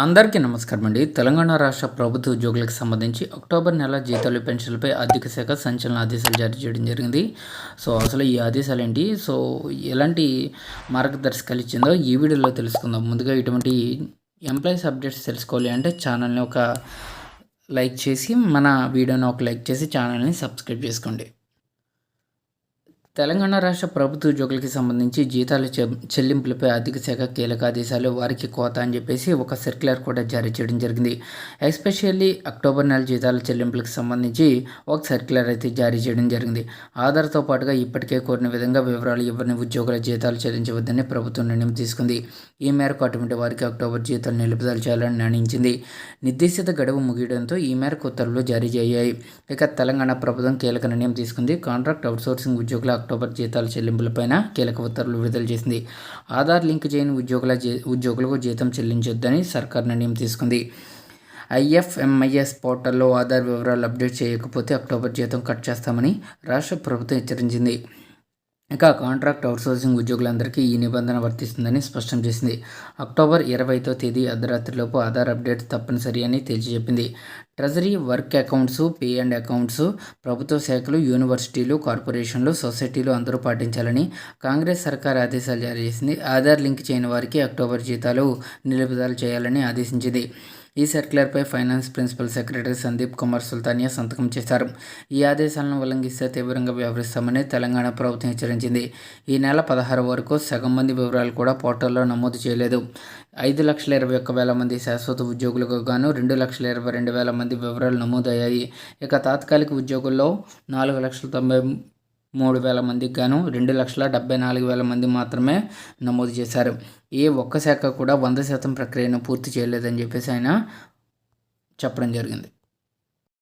అందరికీ నమస్కారం అండి. తెలంగాణ రాష్ట్ర ప్రభుత్వ ఉద్యోగులకు సంబంధించి అక్టోబర్ నెల జీతాలు, పెన్షన్లపై ఆర్థిక శాఖ సంచలన ఆదేశాలు జారీ చేయడం జరిగింది. అసలు ఈ ఆదేశాలు ఏంటి? ఎలాంటి మార్గదర్శకాలు ఇచ్చిందో ఈ వీడియోలో తెలుసుకుందాం. ముందుగా ఇటువంటి ఎంప్లాయీస్ అప్డేట్స్ తెలుసుకోవాలి అంటే ఛానల్ని ఒక లైక్ చేసి, మన వీడియోని ఒక లైక్ చేసి ఛానల్ని సబ్స్క్రైబ్ చేసుకోండి. తెలంగాణ రాష్ట్ర ప్రభుత్వ ఉద్యోగులకి సంబంధించి జీతాల చెల్లింపులపై ఆర్థిక శాఖ కీలక ఆదేశాలు, వారికి కోత అని చెప్పేసి ఒక సర్క్యులర్ కూడా జారీ చేయడం జరిగింది. ఎస్పెషల్లీ అక్టోబర్ నెల జీతాల చెల్లింపులకు సంబంధించి ఒక సర్క్యులర్ అయితే జారీ చేయడం జరిగింది. ఆధార్తో పాటుగా ఇప్పటికే కోరిన విధంగా వివరాలు ఇవ్వని ఉద్యోగుల జీతాలు చెల్లించవద్దని ప్రభుత్వం నిర్ణయం తీసుకుంది. ఈ మేరకు అటువంటి వారికి అక్టోబర్ జీతాలు నిలుపుదల చేయాలని నిర్ణయించింది. నిర్దేశిత గడువు ముగియడంతో ఈ మేరకు ఉత్తర్వులు జారీ అయ్యాయి. ఇక తెలంగాణ ప్రభుత్వం కీలక నిర్ణయం తీసుకుంది. కాంట్రాక్ట్ అవుట్సోర్సింగ్ ఉద్యోగుల అక్టోబర్ జీతాల చెల్లింపులపైన కీలక ఉత్తర్వులు విడుదల చేసింది. ఆధార్ లింక్ చేయని ఉద్యోగులకు జీతం చెల్లించొద్దని సర్కార్ నిర్ణయం తీసుకుంది. IFMIS పోర్టల్లో ఆధార్ వివరాలు అప్డేట్ చేయకపోతే అక్టోబర్ జీతం కట్ చేస్తామని రాష్ట్ర ప్రభుత్వం హెచ్చరించింది. ఇక కాంట్రాక్ట్ అవుట్సోర్సింగ్ ఉద్యోగులందరికీ ఈ నిబంధన వర్తిస్తుందని స్పష్టం చేసింది. అక్టోబర్ 20వ తేదీ అర్ధరాత్రిలోపు ఆధార్ అప్డేట్ తప్పనిసరి అని తేల్చి చెప్పింది. Treasury, work accounts, pay and accounts, ప్రభుత్వ శాఖలు, యూనివర్సిటీలు, కార్పొరేషన్లు, సొసైటీలు అందరూ పాటించాలని కాంగ్రెస్ సర్కార్ ఆదేశాలు జారీ చేసింది. ఆధార్ లింక్ చేయని వారికి అక్టోబర్ జీతాలు నిలుపుదల చేయాలని ఆదేశించింది. ఈ సర్క్యులర్పై finance principal secretary Sandeep Kumar Sultania సంతకం చేశారు. ఈ ఆదేశాలను ఉల్లంఘిస్తే తీవ్రంగా వ్యవహరిస్తామని తెలంగాణ ప్రభుత్వం హెచ్చరించింది. ఈ నెల 16 వరకు సగం మంది వివరాలు కూడా పోర్టల్లో నమోదు చేయలేదు. 5,21,000 మంది శాశ్వత ఉద్యోగులకు గాను 2,22,000 మంది వివరాలు నమోదయ్యాయి. ఇక తాత్కాలిక ఉద్యోగుల్లో 4,93,000 మందికి గాను 2,74,000 మంది మాత్రమే నమోదు చేశారు. ఏ ఒక్క శాఖ కూడా 100% ప్రక్రియను పూర్తి చేయలేదని చెప్పేసి ఆయన చెప్పడం జరిగింది.